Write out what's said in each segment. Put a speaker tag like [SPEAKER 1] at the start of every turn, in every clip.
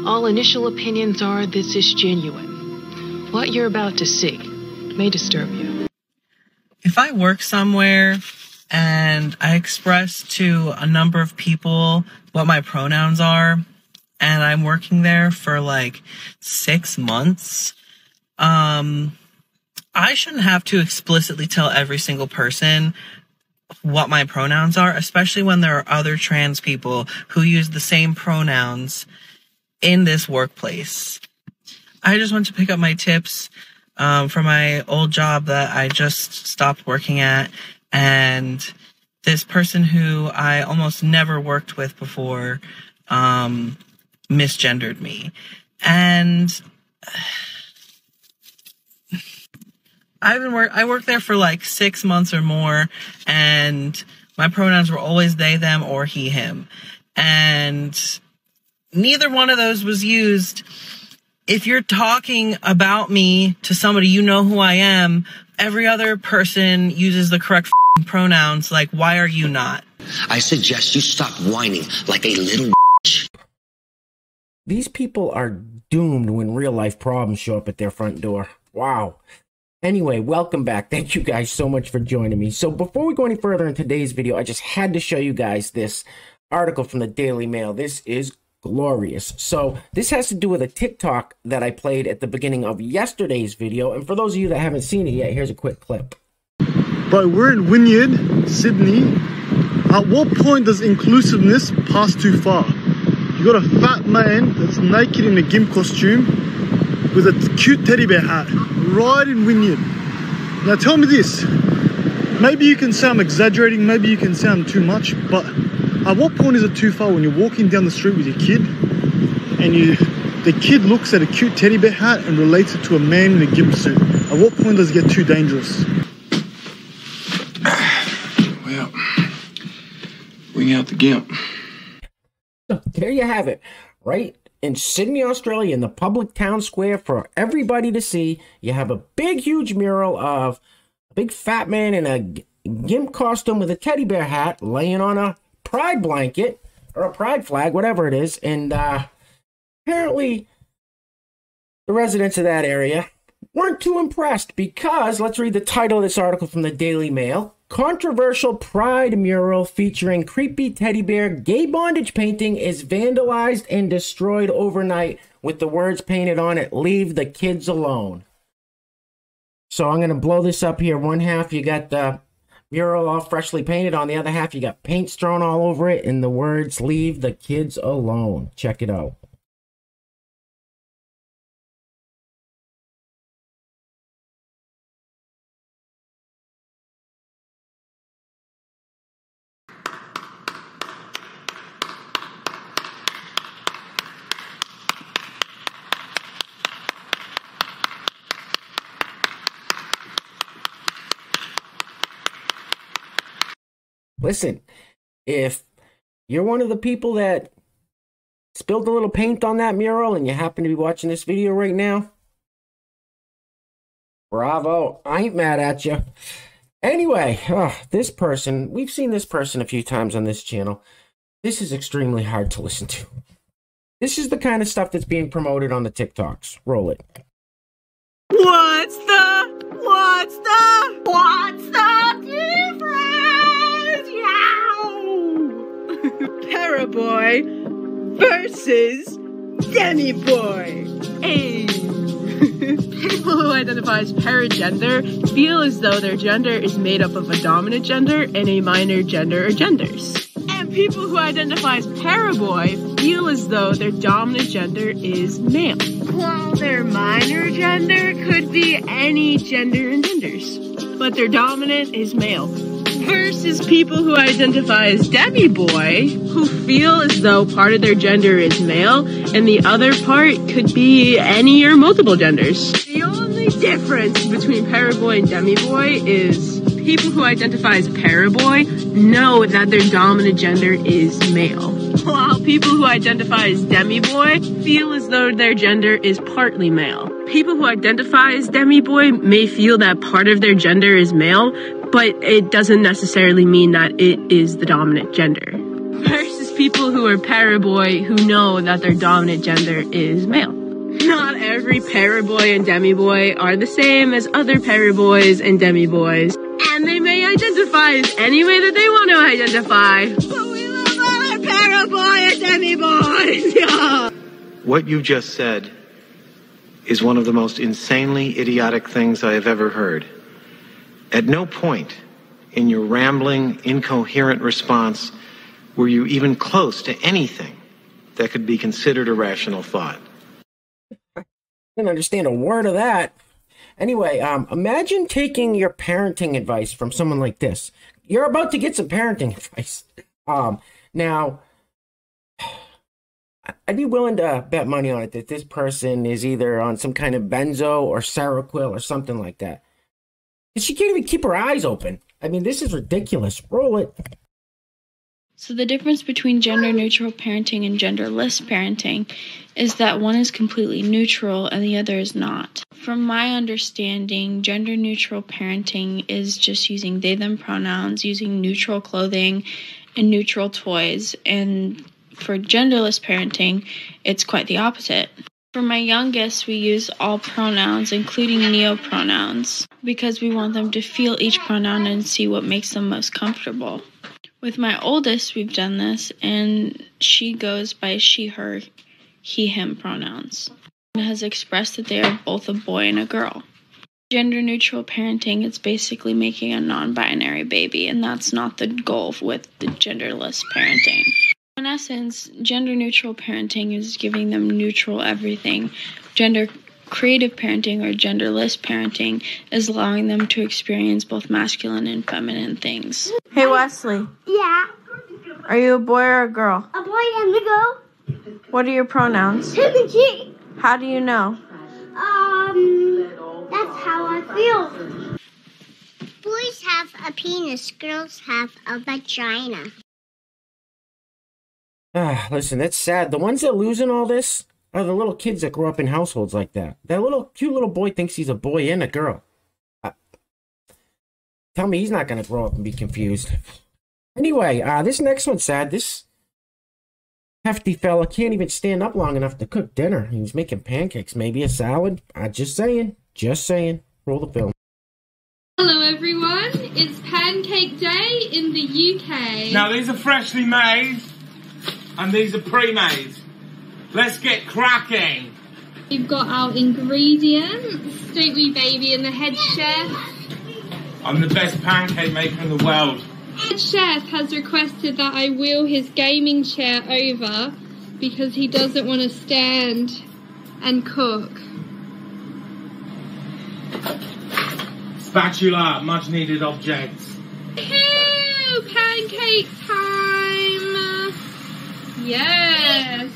[SPEAKER 1] All initial opinions are this is genuine. What you're about to see may disturb you.
[SPEAKER 2] If I work somewhere and I express to a number of people what my pronouns are, and I'm working there for like 6 months, I shouldn't have to explicitly tell every single person what my pronouns are, especially when there are other trans people who use the same pronouns in this workplace. I just want to pick up my tips from my old job that I just stopped working at, and this person who I almost never worked with before misgendered me. And I worked there for like 6 months or more, and my pronouns were always they, them, or he, him. And neither one of those was used. If you're talking about me to somebody, you know who I am. Every other person uses the correct pronouns. Like, why are you not?
[SPEAKER 3] I suggest you stop whining like a little bitch.
[SPEAKER 4] These people are doomed when real life problems show up at their front door. Wow. Anyway, welcome back. Thank you guys so much for joining me. So before we go any further in today's video, I just had to show you guys this article from the Daily Mail. This is glorious. So this has to do with a TikTok that I played at the beginning of yesterday's video. And for those of you that haven't seen it yet, here's a quick clip.
[SPEAKER 5] But we're in Wynyard, Sydney. At what point does inclusiveness pass too far? You got a fat man that's naked in a gimp costume with a cute teddy bear hat right in Wynyard. Now tell me this, maybe you can say I'm exaggerating, maybe you can say I'm too much, but at what point is it too far when you're walking down the street with your kid and the kid looks at a cute teddy bear hat and relates it to a man in a gimp suit? At what point does it get too dangerous?
[SPEAKER 6] Well, bring out the gimp.
[SPEAKER 4] So there you have it, right in Sydney, Australia, in the public town square for everybody to see. You have a big, huge mural of a big fat man in a gimp costume with a teddy bear hat laying on a pride blanket or a pride flag, whatever it is. And apparently the residents of that area weren't too impressed because, let's read the title of this article from the Daily Mail. Controversial pride mural featuring creepy teddy bear gay bondage painting is vandalized and destroyed overnight with the words painted on it, "Leave the kids alone." So I'm going to blow this up here. One half you got the mural all freshly painted. On the other half you got paint strewn all over it and the words, "Leave the kids alone." Check it out. Listen, if you're one of the people that spilled a little paint on that mural and you happen to be watching this video right now, bravo. I ain't mad at you. Anyway, this person, we've seen this person a few times on this channel. This is extremely hard to listen to. This is the kind of stuff that's being promoted on the TikToks. Roll it.
[SPEAKER 2] What's the difference? Paraboy versus Demi-boy. Hey. People who identify as paragender feel as though their gender is made up of a dominant gender and a minor gender or genders. And people who identify as paraboy feel as though their dominant gender is male, while their minor gender could be any gender and genders, but their dominant is male. Versus people who identify as demi-boy, who feel as though part of their gender is male and the other part could be any or multiple genders. The only difference between paraboy and demi-boy is people who identify as paraboy know that their dominant gender is male, while people who identify as demi-boy feel as though their gender is partly male. People who identify as demi-boy may feel that part of their gender is male, but it doesn't necessarily mean that it is the dominant gender. Versus people who are paraboy who know that their dominant gender is male. Not every paraboy and demiboy are the same as other paraboys and demiboys, and they may identify as any way that they want to identify. But we love all our paraboy and demiboys! Yeah.
[SPEAKER 7] What you just said is one of the most insanely idiotic things I have ever heard. At no point in your rambling, incoherent response were you even close to anything that could be considered a rational thought.
[SPEAKER 4] I didn't understand a word of that. Anyway, imagine taking your parenting advice from someone like this. You're about to get some parenting advice. Now, I'd be willing to bet money on it that this person is either on some kind of benzo or Seroquel or something like that. She can't even keep her eyes open. I mean, this is ridiculous. Roll it.
[SPEAKER 8] So the difference between gender-neutral parenting and genderless parenting is that one is completely neutral and the other is not. From my understanding, gender-neutral parenting is just using they-them pronouns, using neutral clothing and neutral toys, and for genderless parenting, it's quite the opposite. For my youngest, we use all pronouns, including neopronouns, because we want them to feel each pronoun and see what makes them most comfortable. With my oldest, we've done this, and she goes by she, her, he, him pronouns, and has expressed that they are both a boy and a girl. Gender-neutral parenting is basically making a non-binary baby, and that's not the goal with the genderless parenting. In essence, gender-neutral parenting is giving them neutral everything. Gender-creative parenting or genderless parenting is allowing them to experience both masculine and feminine things.
[SPEAKER 2] Hey, Wesley.
[SPEAKER 9] Yeah.
[SPEAKER 2] Are you a boy or a girl?
[SPEAKER 9] A boy and a girl.
[SPEAKER 2] What are your pronouns?
[SPEAKER 9] Him and she.
[SPEAKER 2] How do you know?
[SPEAKER 9] That's how I feel. Boys have a penis, girls have a vagina.
[SPEAKER 4] Listen, that's sad. The ones that lose in all this are the little kids that grow up in households like that. That little cute little boy thinks he's a boy and a girl. Tell me he's not going to grow up and be confused. Anyway, this next one's sad. This hefty fella can't even stand up long enough to cook dinner. He was making pancakes, maybe a salad. Just saying. Just saying. Roll the film.
[SPEAKER 10] Hello everyone, it's Pancake Day in the UK.
[SPEAKER 11] Now these are freshly made and these are pre-made. Let's get cracking.
[SPEAKER 10] We've got our ingredients, don't we baby, and the head chef.
[SPEAKER 11] I'm the best pancake maker in the world.
[SPEAKER 10] Head chef has requested that I wheel his gaming chair over because he doesn't want to stand and cook.
[SPEAKER 11] Spatula, much needed objects.
[SPEAKER 10] Woohoo! Pancake time! Yes!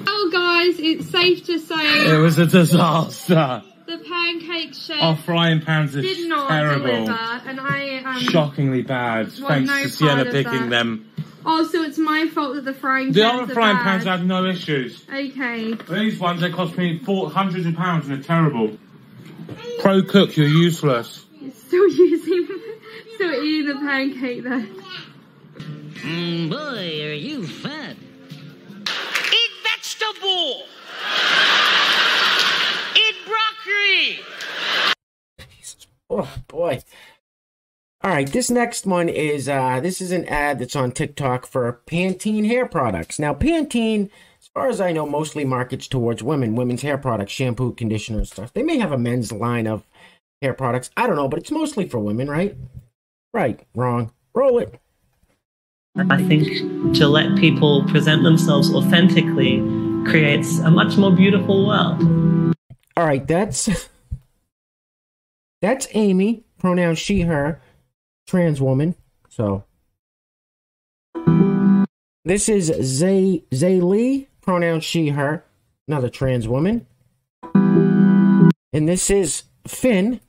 [SPEAKER 10] Oh guys, it's safe to say
[SPEAKER 11] it was a disaster.
[SPEAKER 10] The pancake chef
[SPEAKER 11] Our frying pans are
[SPEAKER 10] did not
[SPEAKER 11] terrible.
[SPEAKER 10] deliver, and I
[SPEAKER 11] shockingly bad. Thanks to Sienna picking them.
[SPEAKER 10] Oh, so it's my fault that the frying
[SPEAKER 11] The
[SPEAKER 10] pans
[SPEAKER 11] other
[SPEAKER 10] are
[SPEAKER 11] frying
[SPEAKER 10] bad.
[SPEAKER 11] pans have no issues.
[SPEAKER 10] Okay.
[SPEAKER 11] These ones, they cost me hundreds of pounds and they're terrible. Pro cook, you're useless.
[SPEAKER 10] You're still eating the pancake though.
[SPEAKER 3] Boy, are you fat. Eat vegetable! Eat broccoli!
[SPEAKER 4] Oh, boy. All right, this next one is, this is an ad that's on TikTok for Pantene hair products. Now, Pantene, as far as I know, mostly markets towards women's hair products, shampoo, conditioner, and stuff. They may have a men's line of hair products. I don't know, but it's mostly for women, right? Right, wrong. Roll it.
[SPEAKER 12] I think to let people present themselves authentically creates a much more beautiful world.
[SPEAKER 4] All right, that's Amy, pronoun she, her, trans woman. So this is Zaylee, pronoun she, her, another trans woman. And this is Finn,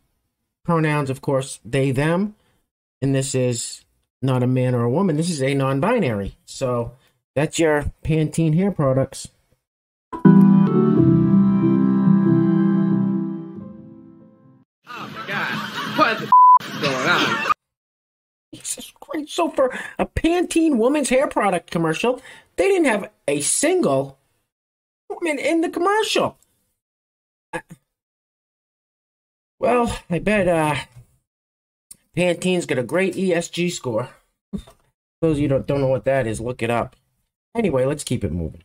[SPEAKER 4] pronouns, of course, they, them. And this is not a man or a woman. This is a non-binary. So that's your Pantene hair products.
[SPEAKER 13] Oh my God, what the is going on?
[SPEAKER 4] Jesus Christ. Right? So for a Pantene woman's hair product commercial, they didn't have a single woman in the commercial. Well, I bet Pantene's got a great ESG score. Those of you who don't know what that is, look it up. Anyway, let's keep it moving.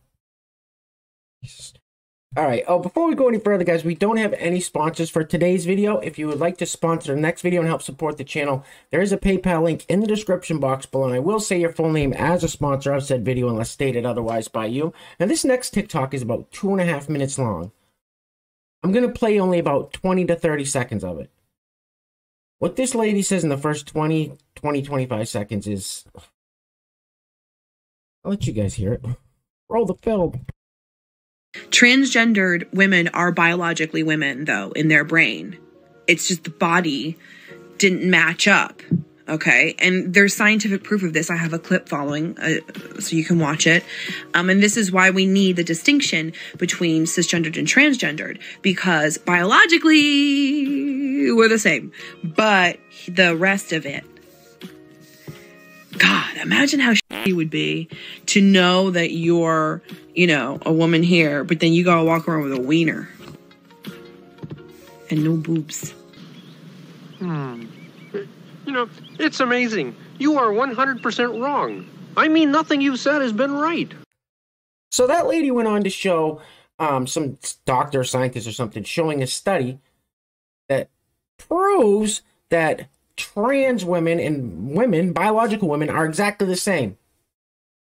[SPEAKER 4] All right. Oh, before we go any further, guys, we don't have any sponsors for today's video. If you would like to sponsor the next video and help support the channel, there is a PayPal link in the description box below, and I will say your full name as a sponsor of said video unless stated otherwise by you. Now, this next TikTok is about 2.5 minutes long. I'm going to play only about 20 to 30 seconds of it. What this lady says in the first 25 seconds is... I'll let you guys hear it. Roll the film.
[SPEAKER 13] Transgendered women are biologically women, though, in their brain. It's just the body didn't match up, okay? And there's scientific proof of this. I have a clip following, so you can watch it. And this is why we need the distinction between cisgendered and transgendered, because biologically, we're the same. But the rest of it, God, imagine how shitty it would be to know that you're, you know, a woman here, but then you gotta walk around with a wiener. And no boobs.
[SPEAKER 14] You know, it's amazing. You are 100% wrong. I mean, nothing you've said has been right.
[SPEAKER 4] So that lady went on to show some doctor or scientist or something showing a study that proves that trans women and women, biological women, are exactly the same.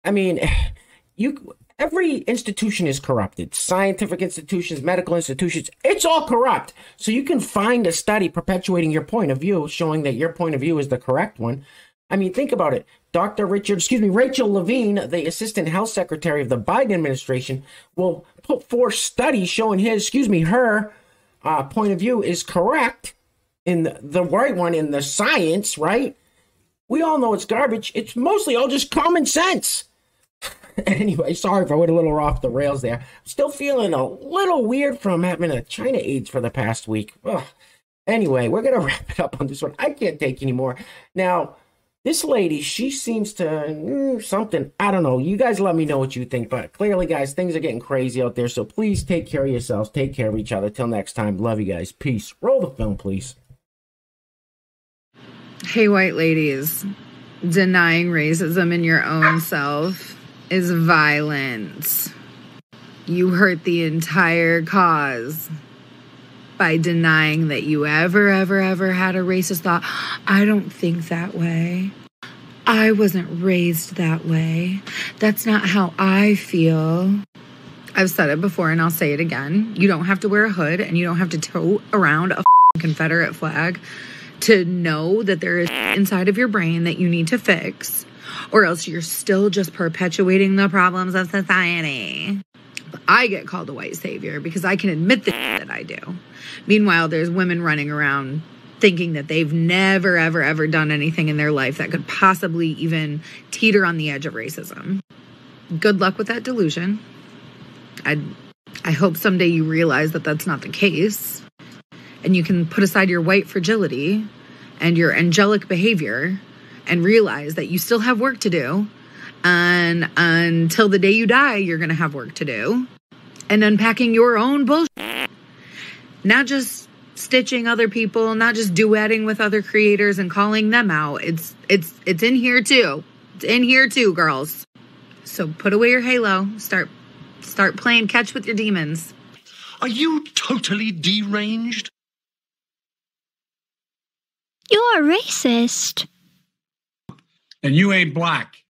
[SPEAKER 4] I mean, every institution is corrupted. Scientific institutions, medical institutions, it's all corrupt. So you can find a study perpetuating your point of view, showing that your point of view is the correct one. I mean, think about it. Rachel Levine, the assistant health secretary of the Biden administration, will put forth studies showing her point of view is correct. In the right one, in the science, right? We all know it's garbage. It's mostly all just common sense. Anyway, sorry if I went a little off the rails there. I'm still feeling a little weird from having a China AIDS for the past week. Ugh. Anyway, we're going to wrap it up on this one. I can't take anymore. Now, this lady, she seems to something. I don't know. You guys let me know what you think. But clearly, guys, things are getting crazy out there. So please take care of yourselves. Take care of each other. Till next time. Love you guys. Peace. Roll the film, please.
[SPEAKER 15] Hey, white ladies, denying racism in your own self is violence. You hurt the entire cause by denying that you ever had a racist thought. I don't think that way. I wasn't raised that way. That's not how I feel. I've said it before and I'll say it again. You don't have to wear a hood and you don't have to tote around a Confederate flag to know that there is inside of your brain that you need to fix, or else you're still just perpetuating the problems of society. But I get called a white savior because I can admit the that I do. Meanwhile, there's women running around thinking that they've never, ever done anything in their life that could possibly even teeter on the edge of racism. Good luck with that delusion. I hope someday you realize that that's not the case. And you can put aside your white fragility and your angelic behavior and realize that you still have work to do. And until the day you die, you're going to have work to do. And unpacking your own bullshit. Not just stitching other people, not just duetting with other creators and calling them out. It's in here too. It's in here too, girls. So put away your halo. Start playing catch with your demons.
[SPEAKER 16] Are you totally deranged?
[SPEAKER 9] You're a racist.
[SPEAKER 11] And you ain't black.